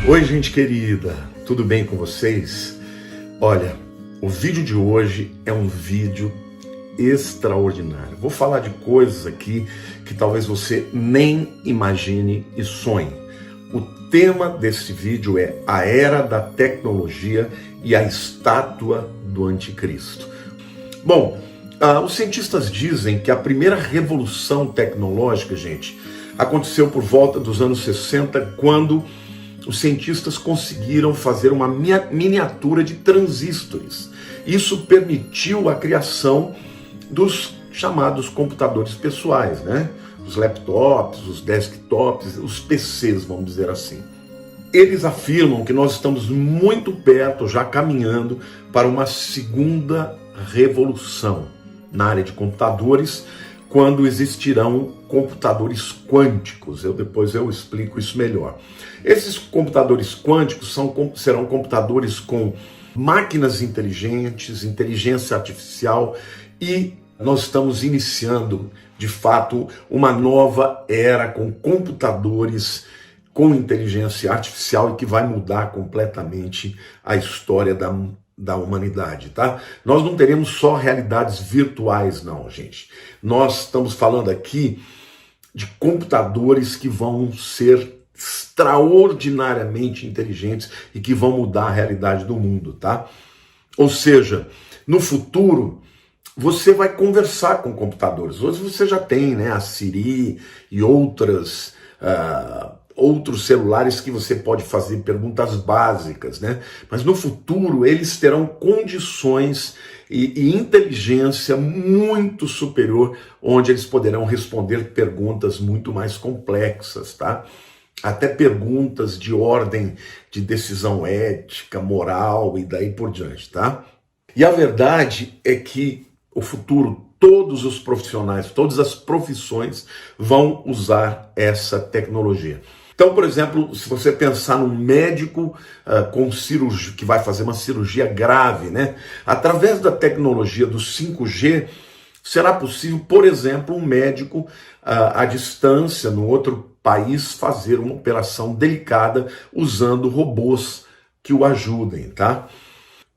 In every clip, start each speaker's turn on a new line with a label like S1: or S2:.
S1: Oi, gente querida, tudo bem com vocês? Olha, o vídeo de hoje é um vídeo extraordinário. Vou falar de coisas aqui que talvez você nem imagine e sonhe. O tema desse vídeo é a era da tecnologia e a estátua do anticristo. Bom, os cientistas dizem que a primeira revolução tecnológica, gente, aconteceu por volta dos anos 60, quando os cientistas conseguiram fazer uma miniatura de transistores. Isso permitiu a criação dos chamados computadores pessoais, né? Os laptops, os desktops, os PCs, vamos dizer assim. Eles afirmam que nós estamos muito perto, já caminhando para uma segunda revolução na área de computadores, quando existirão computadores quânticos. Depois eu explico isso melhor. Esses computadores quânticos serão computadores com máquinas inteligentes, inteligência artificial, e nós estamos iniciando, de fato, uma nova era com computadores com inteligência artificial e que vai mudar completamente a história da humanidade, tá? Nós não teremos só realidades virtuais, não, gente. Nós estamos falando aqui de computadores que vão ser extraordinariamente inteligentes e que vão mudar a realidade do mundo, tá? Ou seja, no futuro, você vai conversar com computadores. Hoje você já tem, né, a Siri e outros celulares que você pode fazer perguntas básicas, né? Mas no futuro eles terão condições e inteligência muito superior, onde eles poderão responder perguntas muito mais complexas, tá? Até perguntas de ordem de decisão ética, moral e daí por diante, tá? E a verdade é que o futuro, todos os profissionais, todas as profissões vão usar essa tecnologia. Então, por exemplo, se você pensar num médico com cirurgia, que vai fazer uma cirurgia grave, né? Através da tecnologia do 5G, será possível, por exemplo, um médico à distância, no outro país, fazer uma operação delicada usando robôs que o ajudem, tá?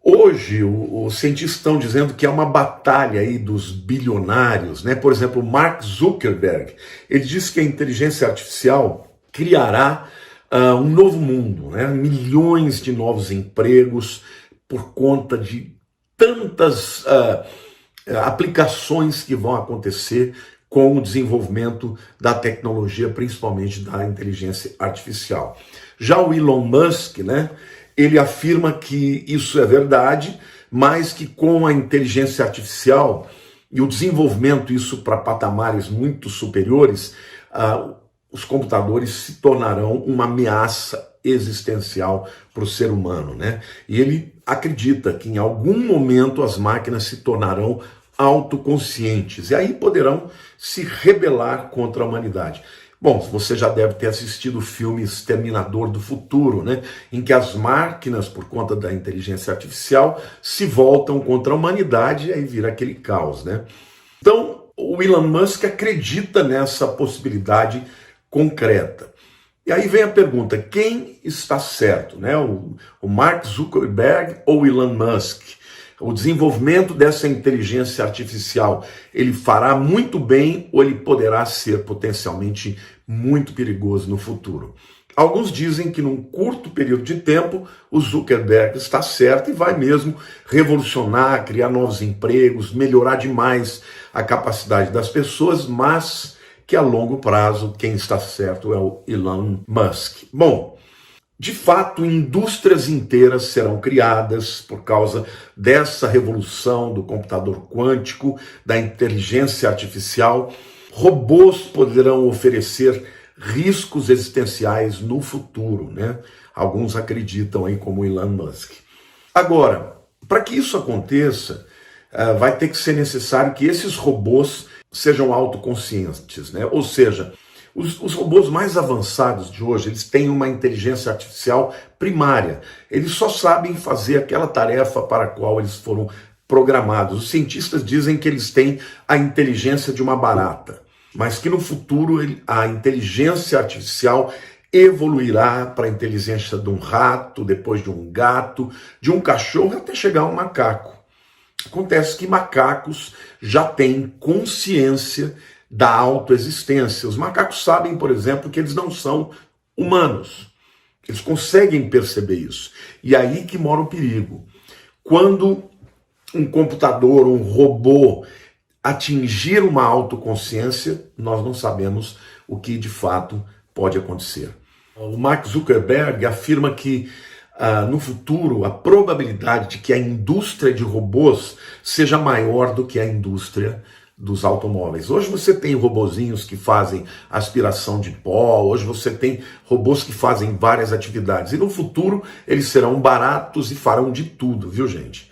S1: Hoje, os cientistas estão dizendo que é uma batalha aí dos bilionários, né? Por exemplo, Mark Zuckerberg, ele disse que a inteligência artificial criará um novo mundo, né? Milhões de novos empregos por conta de tantas aplicações que vão acontecer com o desenvolvimento da tecnologia, principalmente da inteligência artificial. Já o Elon Musk, né? Ele afirma que isso é verdade, mas que com a inteligência artificial e o desenvolvimento isso para patamares muito superiores, os computadores se tornarão uma ameaça existencial para o ser humano, né? E ele acredita que em algum momento as máquinas se tornarão autoconscientes e aí poderão se rebelar contra a humanidade. Bom, você já deve ter assistido o filme Exterminador do Futuro, né? Em que as máquinas, por conta da inteligência artificial, se voltam contra a humanidade e aí vira aquele caos, né? Então, o Elon Musk acredita nessa possibilidade concreta. E aí vem a pergunta, quem está certo, né? O Mark Zuckerberg ou o Elon Musk? O desenvolvimento dessa inteligência artificial, ele fará muito bem ou ele poderá ser potencialmente muito perigoso no futuro? Alguns dizem que num curto período de tempo o Zuckerberg está certo e vai mesmo revolucionar, criar novos empregos, melhorar demais a capacidade das pessoas, mas que a longo prazo quem está certo é o Elon Musk. Bom, de fato, indústrias inteiras serão criadas por causa dessa revolução do computador quântico, da inteligência artificial. Robôs poderão oferecer riscos existenciais no futuro, né? Alguns acreditam aí como Elon Musk. Agora, para que isso aconteça, vai ter que ser necessário que esses robôs sejam autoconscientes, né? Ou seja, os robôs mais avançados de hoje, eles têm uma inteligência artificial primária. Eles só sabem fazer aquela tarefa para a qual eles foram programados. Os cientistas dizem que eles têm a inteligência de uma barata, mas que no futuro a inteligência artificial evoluirá para a inteligência de um rato, depois de um gato, de um cachorro, até chegar a um macaco. Acontece que macacos já têm consciência da autoexistência. Os macacos sabem, por exemplo, que eles não são humanos. Eles conseguem perceber isso. E aí que mora o perigo. Quando um computador, um robô atingir uma autoconsciência, nós não sabemos o que de fato pode acontecer. O Mark Zuckerberg afirma que no futuro a probabilidade de que a indústria de robôs seja maior do que a indústria dos automóveis. Hoje você tem robozinhos que fazem aspiração de pó, hoje você tem robôs que fazem várias atividades. E no futuro eles serão baratos e farão de tudo, viu, gente?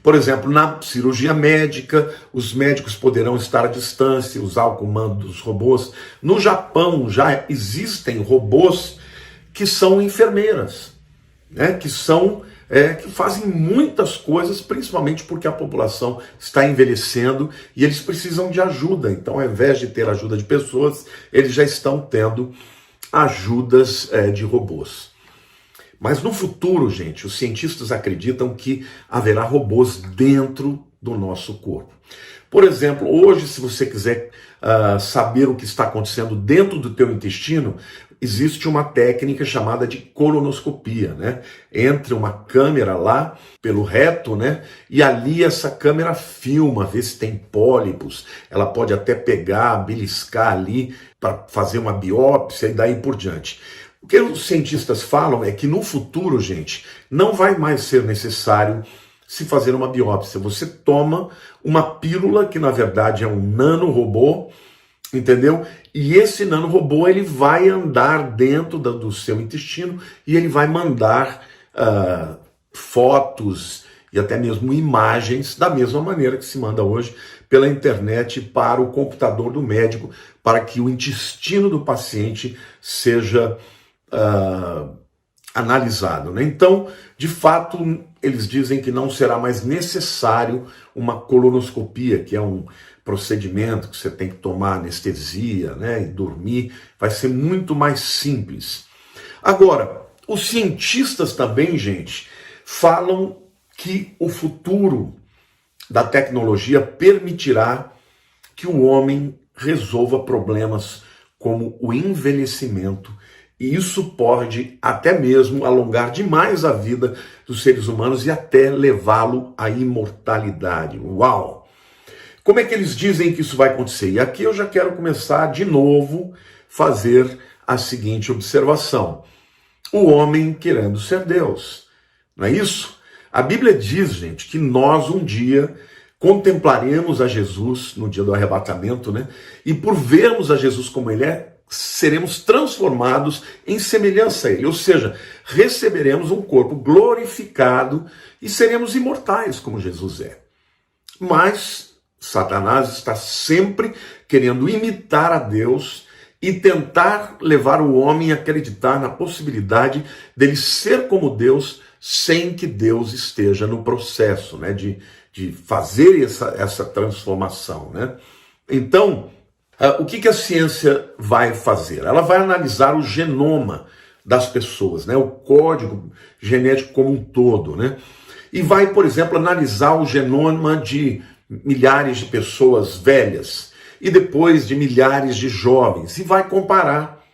S1: Por exemplo, na cirurgia médica, os médicos poderão estar à distância, usar o comando dos robôs. No Japão já existem robôs que são enfermeiras, né? Que fazem muitas coisas, principalmente porque a população está envelhecendo e eles precisam de ajuda. Então, ao invés de ter ajuda de pessoas, eles já estão tendo ajudas de robôs. Mas no futuro, gente, os cientistas acreditam que haverá robôs dentro do nosso corpo. Por exemplo, hoje, se você quiser saber o que está acontecendo dentro do teu intestino, existe uma técnica chamada de colonoscopia, né? Entra uma câmera lá pelo reto, né? E ali essa câmera filma, vê se tem pólipos. Ela pode até pegar, beliscar ali para fazer uma biópsia e daí por diante. O que os cientistas falam é que no futuro, gente, não vai mais ser necessário se fazer uma biópsia. Você toma uma pílula, que na verdade é um nanorobô, entendeu? E esse nanorobô, ele vai andar dentro do seu intestino e ele vai mandar fotos e até mesmo imagens, da mesma maneira que se manda hoje pela internet para o computador do médico, para que o intestino do paciente seja analisado, né? Então, de fato, eles dizem que não será mais necessário uma colonoscopia, que é um procedimento que você tem que tomar anestesia, né, e dormir. Vai ser muito mais simples. Agora, os cientistas também, gente, falam que o futuro da tecnologia permitirá que o homem resolva problemas como o envelhecimento. E isso pode até mesmo alongar demais a vida dos seres humanos e até levá-lo à imortalidade. Uau! Como é que eles dizem que isso vai acontecer? E aqui eu já quero começar de novo fazer a seguinte observação. O homem querendo ser Deus. Não é isso? A Bíblia diz, gente, que nós um dia contemplaremos a Jesus no dia do arrebatamento, né? E por vermos a Jesus como ele é, seremos transformados em semelhança a ele, ou seja, receberemos um corpo glorificado e seremos imortais como Jesus é. Mas Satanás está sempre querendo imitar a Deus e tentar levar o homem a acreditar na possibilidade dele ser como Deus sem que Deus esteja no processo, né, de fazer essa transformação, né? Então, o que a ciência vai fazer? Ela vai analisar o genoma das pessoas, né? O código genético como um todo, né? E vai, por exemplo, analisar o genoma de milhares de pessoas velhas e depois de milhares de jovens e vai comparar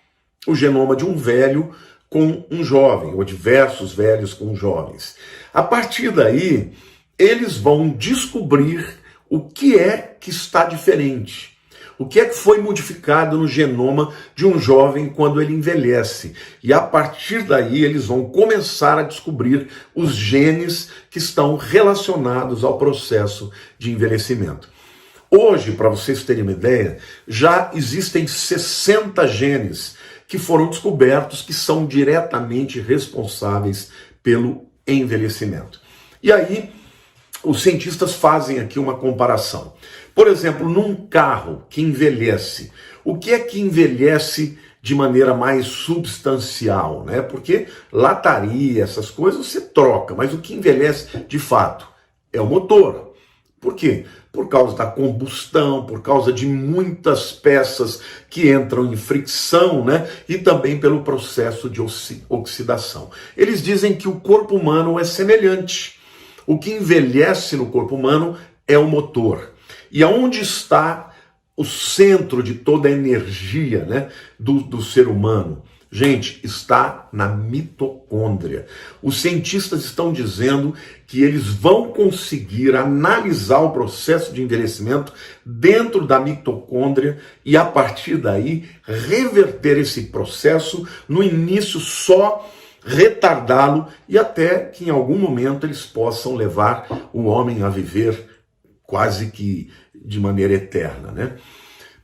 S1: o genoma de um velho com um jovem, ou diversos velhos com jovens. A partir daí, eles vão descobrir o que é que está diferente. O que é que foi modificado no genoma de um jovem quando ele envelhece? E a partir daí eles vão começar a descobrir os genes que estão relacionados ao processo de envelhecimento. Hoje, para vocês terem uma ideia, já existem 60 genes que foram descobertos que são diretamente responsáveis pelo envelhecimento. E aí, os cientistas fazem aqui uma comparação. Por exemplo, num carro que envelhece, o que é que envelhece de maneira mais substancial, né? Porque lataria, essas coisas você troca, mas o que envelhece de fato é o motor. Por quê? Por causa da combustão, por causa de muitas peças que entram em fricção, né? E também pelo processo de oxidação. Eles dizem que o corpo humano é semelhante. O que envelhece no corpo humano é o motor. E aonde está o centro de toda a energia, né, do ser humano? Gente, está na mitocôndria. Os cientistas estão dizendo que eles vão conseguir analisar o processo de envelhecimento dentro da mitocôndria e, a partir daí, reverter esse processo, no início só retardá-lo e até que em algum momento eles possam levar o homem a viver quase que de maneira eterna, né?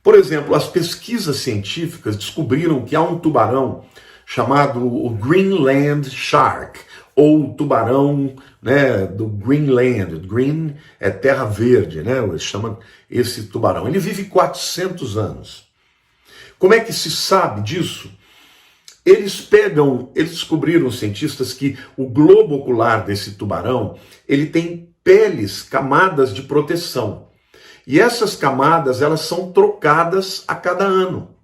S1: Por exemplo, as pesquisas científicas descobriram que há um tubarão chamado o Greenland Shark, ou tubarão, né, do Greenland. Green é terra verde, né? Eles chamam esse tubarão. Ele vive 400 anos. Como é que se sabe disso? Eles descobriram, os cientistas, que o globo ocular desse tubarão, ele tem peles, camadas de proteção. E essas camadas, elas são trocadas a cada ano.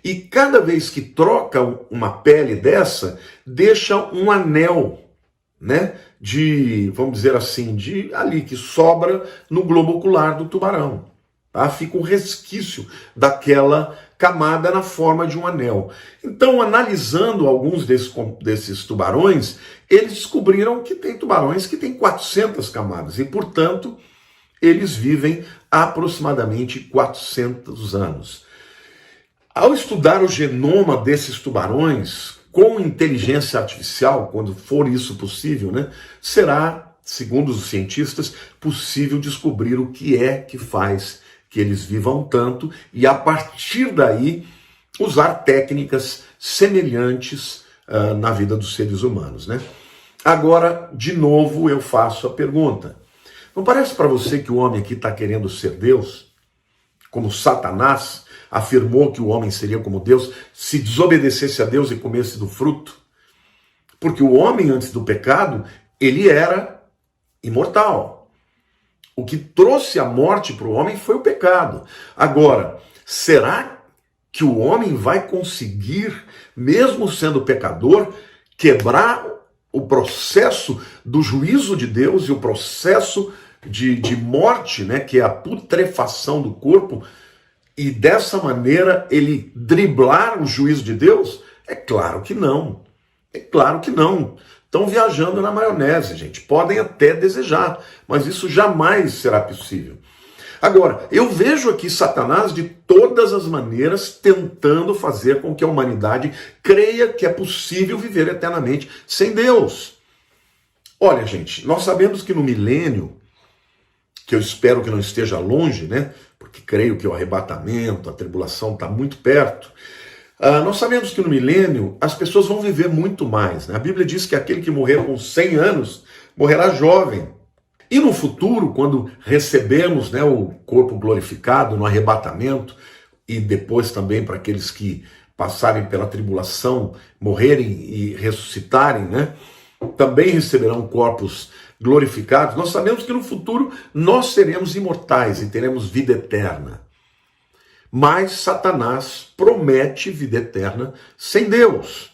S1: E cada vez que troca uma pele dessa, deixa um anel, né, vamos dizer assim, ali que sobra no globo ocular do tubarão. Tá? Fica um resquício daquela camada na forma de um anel. Então, analisando alguns desses tubarões, eles descobriram que tem tubarões que têm 400 camadas e, portanto, eles vivem aproximadamente 400 anos. Ao estudar o genoma desses tubarões com inteligência artificial, quando for isso possível, né, será, segundo os cientistas, possível descobrir o que é que faz que eles vivam tanto e, a partir daí, usar técnicas semelhantes na vida dos seres humanos, né? Agora, de novo, eu faço a pergunta. Não parece para você que o homem aqui está querendo ser Deus? Como Satanás afirmou que o homem seria como Deus se desobedecesse a Deus e comesse do fruto? Porque o homem, antes do pecado, ele era imortal. O que trouxe a morte para o homem foi o pecado. Agora, será que o homem vai conseguir, mesmo sendo pecador, quebrar o processo do juízo de Deus e o processo de morte, né, que é a putrefação do corpo, e dessa maneira ele driblar o juízo de Deus? É claro que não. É claro que não. Estão viajando na maionese, gente. Podem até desejar, mas isso jamais será possível. Agora, eu vejo aqui Satanás de todas as maneiras tentando fazer com que a humanidade creia que é possível viver eternamente sem Deus. Olha, gente, nós sabemos que no milênio, que eu espero que não esteja longe, né? Porque creio que o arrebatamento, a tribulação está muito perto. Nós sabemos que no milênio as pessoas vão viver muito mais, né? A Bíblia diz que aquele que morrer com 100 anos morrerá jovem. E no futuro, quando recebemos, né, o corpo glorificado no arrebatamento, e depois também para aqueles que passarem pela tribulação, morrerem e ressuscitarem, né, também receberão corpos glorificados, nós sabemos que no futuro nós seremos imortais e teremos vida eterna. Mas Satanás promete vida eterna sem Deus.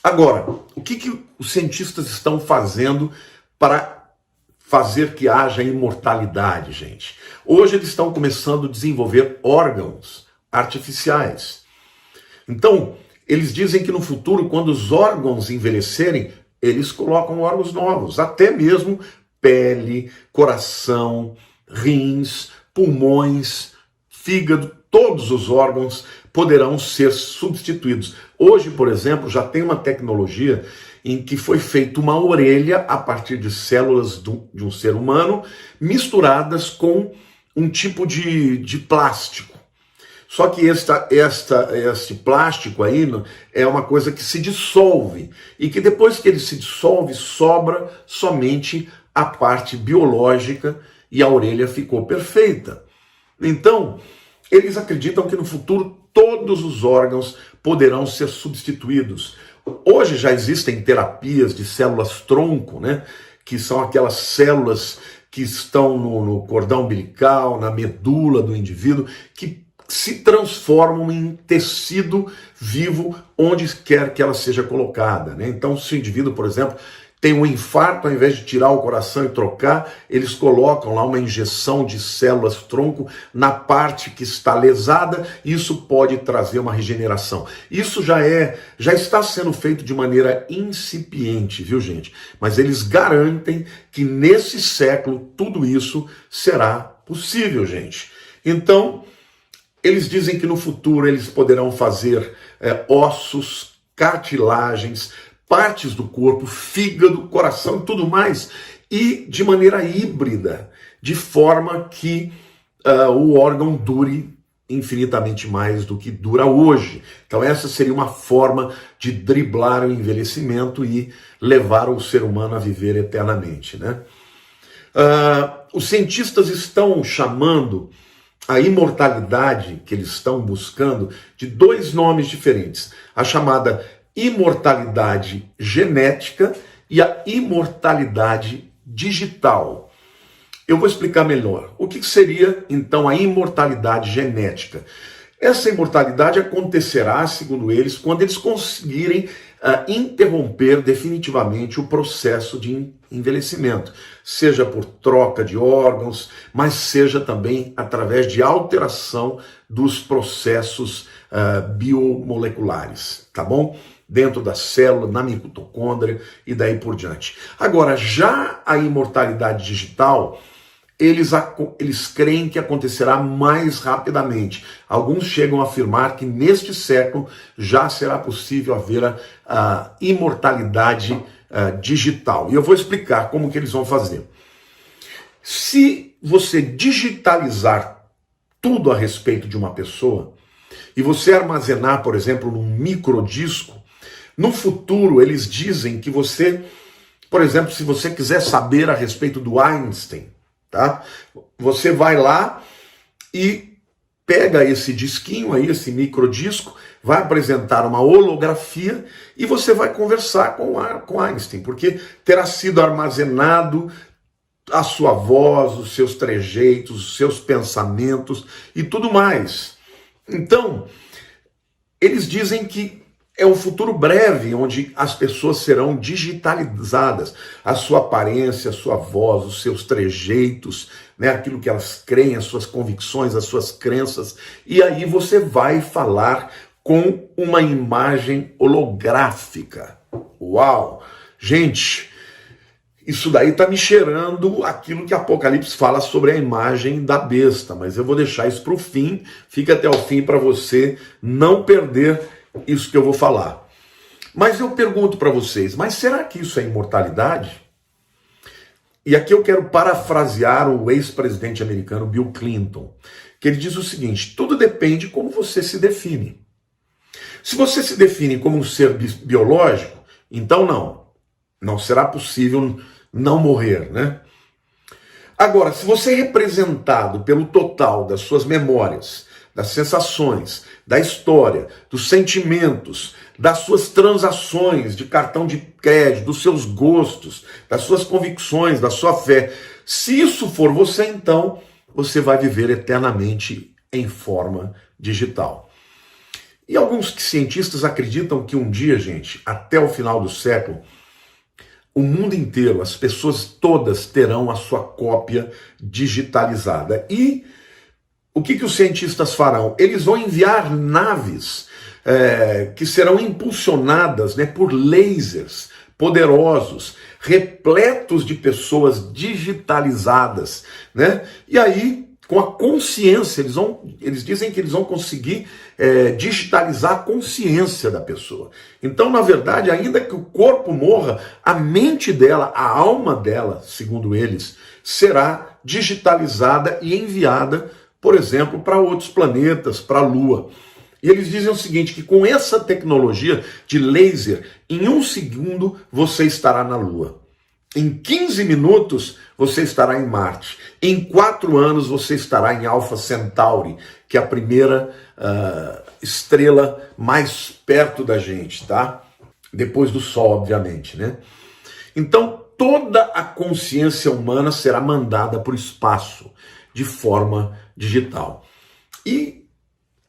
S1: Agora, o que os cientistas estão fazendo para fazer que haja imortalidade, gente? Hoje eles estão começando a desenvolver órgãos artificiais. Então, eles dizem que no futuro, quando os órgãos envelhecerem, eles colocam órgãos novos, até mesmo pele, coração, rins, pulmões, fígado, todos os órgãos poderão ser substituídos. Hoje, por exemplo, já tem uma tecnologia em que foi feita uma orelha a partir de células de um ser humano misturadas com um tipo de plástico. Só que este plástico aí é uma coisa que se dissolve e que depois que ele se dissolve, sobra somente a parte biológica e a orelha ficou perfeita. Então, eles acreditam que no futuro todos os órgãos poderão ser substituídos. Hoje já existem terapias de células-tronco, né? Que são aquelas células que estão no cordão umbilical, na medula do indivíduo, que se transformam em tecido vivo onde quer que ela seja colocada, né? Então, se o indivíduo, por exemplo, tem um infarto, ao invés de tirar o coração e trocar, eles colocam lá uma injeção de células-tronco na parte que está lesada, e isso pode trazer uma regeneração. Isso já está sendo feito de maneira incipiente, viu, gente? Mas eles garantem que nesse século tudo isso será possível, gente. Então, eles dizem que no futuro eles poderão fazer ossos, cartilagens, partes do corpo, fígado, coração e tudo mais, e de maneira híbrida, de forma que o órgão dure infinitamente mais do que dura hoje. Então essa seria uma forma de driblar o envelhecimento e levar o ser humano a viver eternamente, né? Os cientistas estão chamando a imortalidade que eles estão buscando de dois nomes diferentes. A chamada imortalidade genética e a imortalidade digital. Eu vou explicar melhor. O que seria, então, a imortalidade genética? Essa imortalidade acontecerá, segundo eles, quando eles conseguirem interromper definitivamente o processo de envelhecimento, seja por troca de órgãos, mas seja também através de alteração dos processos biomoleculares, tá bom? Dentro da célula, na mitocôndria e daí por diante. Agora, já a imortalidade digital, eles creem que acontecerá mais rapidamente. Alguns chegam a afirmar que neste século já será possível haver a imortalidade digital. E eu vou explicar como que eles vão fazer. Se você digitalizar tudo a respeito de uma pessoa e você armazenar, por exemplo, num microdisco, no futuro eles dizem que você, por exemplo, se você quiser saber a respeito do Einstein, tá? Você vai lá e pega esse disquinho aí, esse microdisco, vai apresentar uma holografia e você vai conversar com Einstein, porque terá sido armazenado a sua voz, os seus trejeitos, os seus pensamentos e tudo mais. Então, eles dizem que é um futuro breve, onde as pessoas serão digitalizadas. A sua aparência, a sua voz, os seus trejeitos, né, aquilo que elas creem, as suas convicções, as suas crenças. E aí você vai falar com uma imagem holográfica. Uau! Gente, isso daí está me cheirando aquilo que Apocalipse fala sobre a imagem da besta, mas eu vou deixar isso para o fim. Fica até o fim para você não perder isso que eu vou falar. Mas eu pergunto para vocês, mas será que isso é imortalidade? E aqui eu quero parafrasear o ex-presidente americano Bill Clinton, que ele diz o seguinte: tudo depende de como você se define. Se você se define como um ser biológico, então não será possível não morrer, né? Agora, se você é representado pelo total das suas memórias, das sensações, da história, dos sentimentos, das suas transações de cartão de crédito, dos seus gostos, das suas convicções, da sua fé, se isso for você, então você vai viver eternamente em forma digital. E alguns cientistas acreditam que um dia, gente, até o final do século, o mundo inteiro, as pessoas todas terão a sua cópia digitalizada. E o que os cientistas farão? Eles vão enviar naves que serão impulsionadas, né, por lasers poderosos, repletos de pessoas digitalizadas, né? E aí, com a consciência, eles dizem que eles vão conseguir digitalizar a consciência da pessoa. Então, na verdade, ainda que o corpo morra, a mente dela, a alma dela, segundo eles, será digitalizada e enviada, por exemplo, para outros planetas, para a Lua. E eles dizem o seguinte, que com essa tecnologia de laser, em 1 segundo você estará na Lua. Em 15 minutos você estará em Marte. Em 4 anos você estará em Alpha Centauri, que é a primeira estrela mais perto da gente, tá? Depois do Sol, obviamente, né? Então, toda a consciência humana será mandada para o espaço de forma digital. E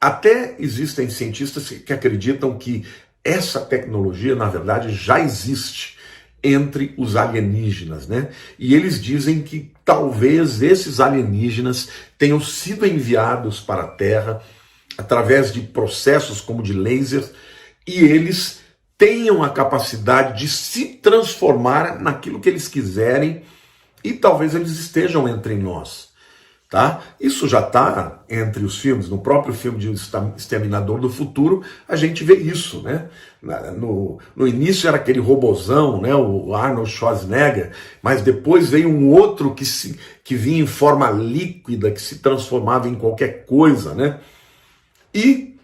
S1: até existem cientistas que acreditam que essa tecnologia, na verdade, já existe entre os alienígenas, né? E eles dizem que talvez esses alienígenas tenham sido enviados para a Terra através de processos como de laser, e eles tenham a capacidade de se transformar naquilo que eles quiserem, e talvez eles estejam entre nós. Tá? Isso já está entre os filmes. No próprio filme de Exterminador do Futuro, a gente vê isso, né? No início era aquele robozão, né? O Arnold Schwarzenegger, mas depois veio um outro que vinha em forma líquida, que se transformava em qualquer coisa, né? E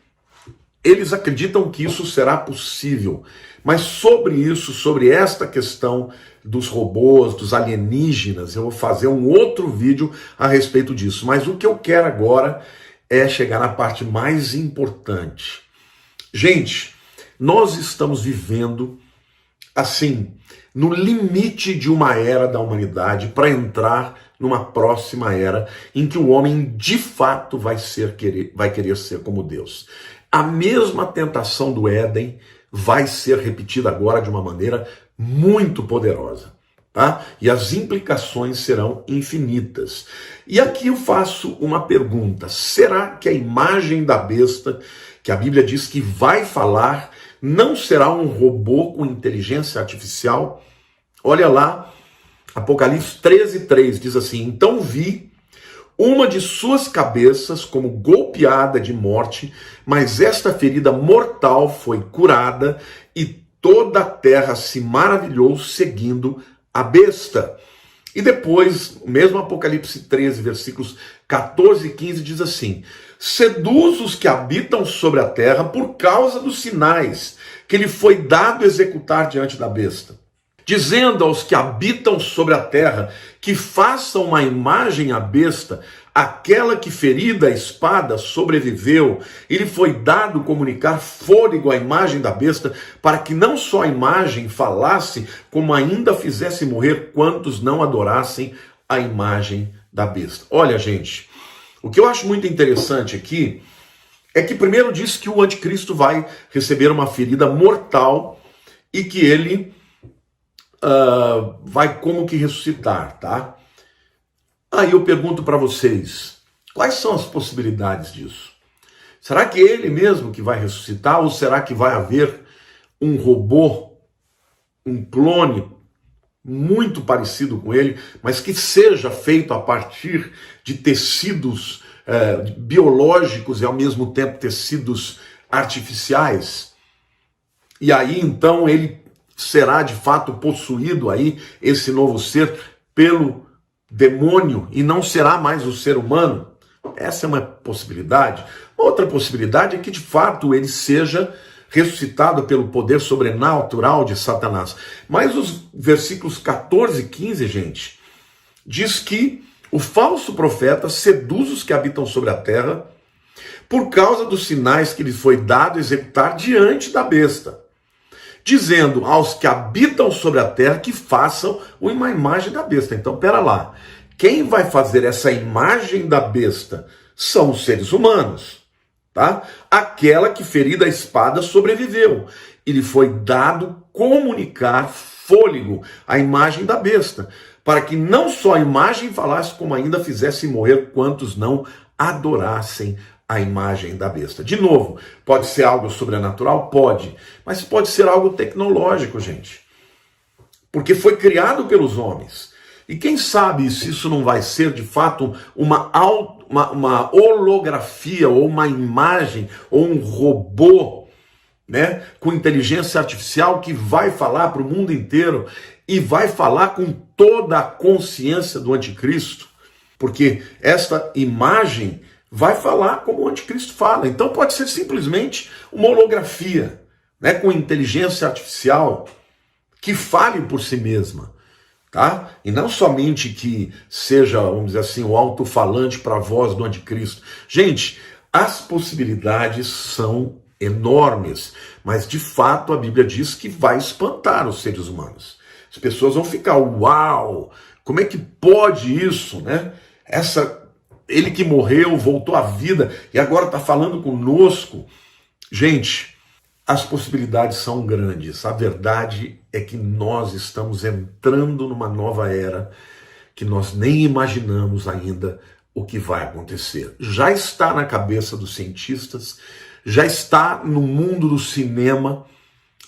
S1: eles acreditam que isso será possível. Mas sobre isso, sobre esta questão dos robôs, dos alienígenas, eu vou fazer um outro vídeo a respeito disso. Mas o que eu quero agora é chegar na parte mais importante. Gente, nós estamos vivendo, assim, no limite de uma era da humanidade para entrar numa próxima era em que o homem, de fato, vai querer ser como Deus. A mesma tentação do Éden vai ser repetida agora de uma maneira muito poderosa, tá? E as implicações serão infinitas. E aqui eu faço uma pergunta: será que a imagem da besta, que a Bíblia diz que vai falar, não será um robô com inteligência artificial? Olha lá, Apocalipse 13:3 diz assim: então vi uma de suas cabeças como golpeada de morte, mas esta ferida mortal foi curada, e toda a terra se maravilhou seguindo a besta. E depois, o mesmo Apocalipse 13, versículos 14 e 15 diz assim: seduz os que habitam sobre a terra por causa dos sinais que lhe foi dado executar diante da besta, dizendo aos que habitam sobre a terra que façam uma imagem à besta, aquela que ferida a espada sobreviveu, e lhe foi dado comunicar fôlego à imagem da besta, para que não só a imagem falasse, como ainda fizesse morrer quantos não adorassem a imagem da besta. Olha, gente, o que eu acho muito interessante aqui é que primeiro diz que o anticristo vai receber uma ferida mortal e que ele vai como que ressuscitar, tá? Aí eu pergunto para vocês, quais são as possibilidades disso? Será que é ele mesmo que vai ressuscitar, ou será que vai haver um robô, um clone muito parecido com ele, mas que seja feito a partir de tecidos biológicos e ao mesmo tempo tecidos artificiais? E aí então ele será de fato possuído aí, esse novo ser, pelo demônio, e não será mais o ser humano? Essa é uma possibilidade. Outra possibilidade é que de fato ele seja ressuscitado pelo poder sobrenatural de Satanás. Mas os versículos 14 e 15, gente, diz que o falso profeta seduz os que habitam sobre a terra por causa dos sinais que lhe foi dado executar diante da besta, dizendo aos que habitam sobre a terra que façam uma imagem da besta. Então, pera lá, quem vai fazer essa imagem da besta são os seres humanos, tá? Aquela que ferida a espada sobreviveu, e lhe foi dado comunicar fôlego à imagem da besta, para que não só a imagem falasse, como ainda fizesse morrer quantos não adorassem a imagem da besta. De novo, pode ser algo sobrenatural? Pode. Mas pode ser algo tecnológico, gente. Porque foi criado pelos homens. E quem sabe se isso não vai ser, de fato, uma holografia, ou uma imagem, ou um robô, né, com inteligência artificial que vai falar para o mundo inteiro e vai falar com toda a consciência do anticristo. Porque esta imagem vai falar como o anticristo fala. Então pode ser simplesmente uma holografia, né, com inteligência artificial que fale por si mesma, tá? E não somente que seja, vamos dizer assim, o alto-falante para a voz do anticristo. Gente, as possibilidades são enormes, mas de fato a Bíblia diz que vai espantar os seres humanos. As pessoas vão ficar, uau, como é que pode isso, né? Ele que morreu, voltou à vida e agora está falando conosco. Gente, as possibilidades são grandes. A verdade é que nós estamos entrando numa nova era que nós nem imaginamos ainda o que vai acontecer. Já está na cabeça dos cientistas, já está no mundo do cinema,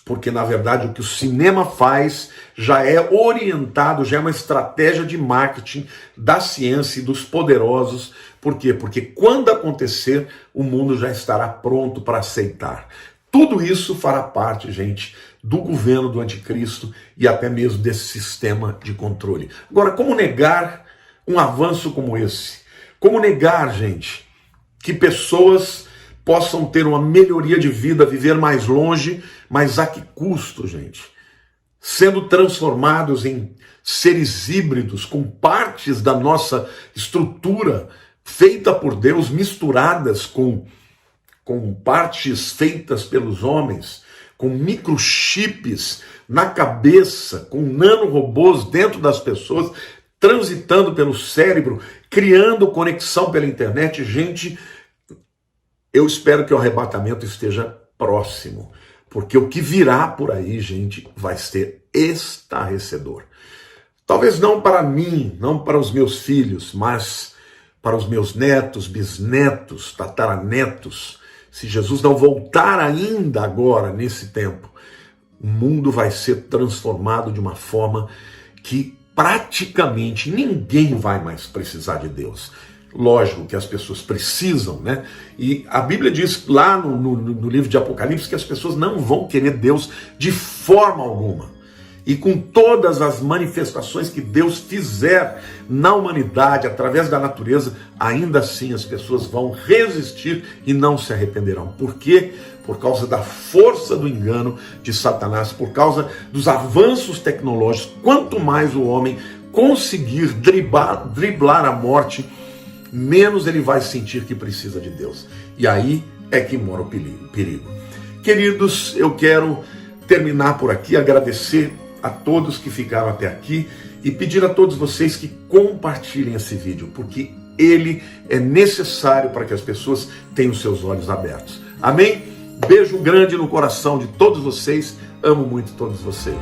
S1: porque na verdade o que o cinema faz já é orientado, já é uma estratégia de marketing da ciência e dos poderosos. Por quê? Porque quando acontecer, o mundo já estará pronto para aceitar. Tudo isso fará parte, gente, do governo do anticristo e até mesmo desse sistema de controle. Agora, como negar um avanço como esse? Como negar, gente, que pessoas possam ter uma melhoria de vida, viver mais longe, mas a que custo, gente? Sendo transformados em seres híbridos com partes da nossa estrutura feita por Deus, misturadas com partes feitas pelos homens, com microchips na cabeça, com nanorobôs dentro das pessoas, transitando pelo cérebro, criando conexão pela internet. Gente, eu espero que o arrebatamento esteja próximo, porque o que virá por aí, gente, vai ser estarrecedor. Talvez não para mim, não para os meus filhos, mas para os meus netos, bisnetos, tataranetos. Se Jesus não voltar ainda agora, nesse tempo, o mundo vai ser transformado de uma forma que praticamente ninguém vai mais precisar de Deus. Lógico que as pessoas precisam, né? E a Bíblia diz lá no livro de Apocalipse que as pessoas não vão querer Deus de forma alguma. E com todas as manifestações que Deus fizer na humanidade, através da natureza, ainda assim as pessoas vão resistir e não se arrependerão. Por quê? Por causa da força do engano de Satanás, por causa dos avanços tecnológicos. Quanto mais o homem conseguir driblar a morte, menos ele vai sentir que precisa de Deus. E aí é que mora o perigo. Queridos, eu quero terminar por aqui, agradecer a todos que ficaram até aqui e pedir a todos vocês que compartilhem esse vídeo, porque ele é necessário para que as pessoas tenham seus olhos abertos. Amém? Beijo grande no coração de todos vocês. Amo muito todos vocês.